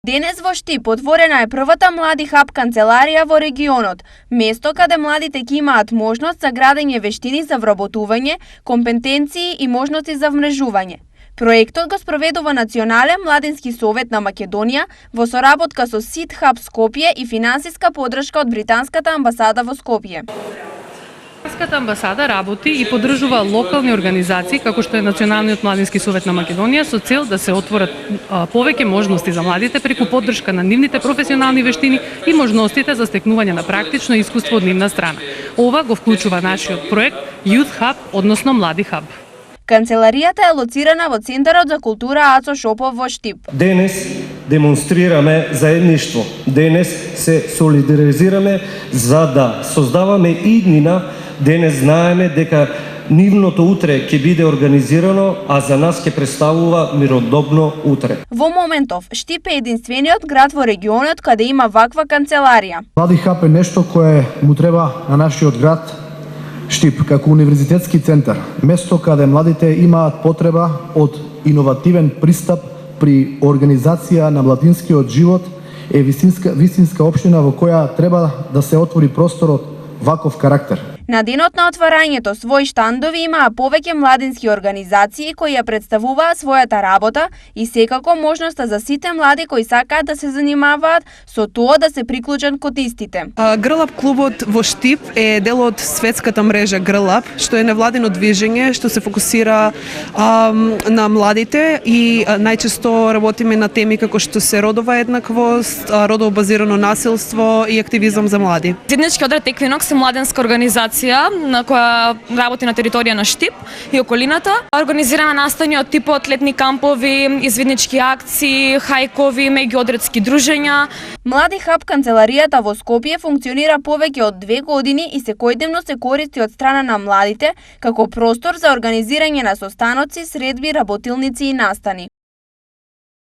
Денес во Штип отворена е првата Млади хаб канцеларија во регионот, место каде младите ќе имаат можност за градење вештини за вработување, компетенции и можности за вмрежување. Проектот го спроведува Национален младински совет на Македонија во соработка со СИД Хаб Скопје и финансиска поддршка од британската амбасада во Скопје. Британската амбасада работи и поддржува локални организации како што е Националниот младински совет на Македонија со цел да се отворат повеќе можности за младите преку поддршка на нивните професионални вештини и можностите за стекнување на практично искуство од нивна страна. Ова го вклучува нашиот проект Youth Hub, односно Млади хаб. Канцеларијата е лоцирана во Центарот за култура Ацо Шопов во Штип. Денес демонстрираме заедништво. Денес се солидаризираме за да создаваме иднина. Денес знаеме дека нивното утре ќе биде организирано, а за нас ќе представува миродобно утре. Во моментов, Штип е единствениот град во регионот каде има ваква канцеларија. Млади хаб е нешто кое му треба на нашиот град Штип како универзитетски центар, место каде младите имаат потреба од иновативен пристап при организација на младинскиот живот, е вистинска општина во која треба да се отвори просторот ваков карактер. На денот на отварањето своји штандови имаа повеќе младински организации кои ја представуваат својата работа и секако можноста за сите млади кои сакаат да се занимаваат со тоа да се приклучат кон истите. Грлап клубот во Штип е дел од светската мрежа Грлап, што е невладино движење што се фокусира на младите и најчесто работиме на теми како што се родова еднаквост, родово базирано насилство и активизам за млади. Заеднички одред Еквинокс е младенска организација на која работи на територија на Штип и околината. Организираме настани од типот летни кампови, извиднички акции, хајкови, меѓуодредски дружења. Млади хаб канцеларијата во Скопје функционира повеќе од 2 години и секојдневно се користи од страна на младите како простор за организирање на состаноци, средби, работилници и настани.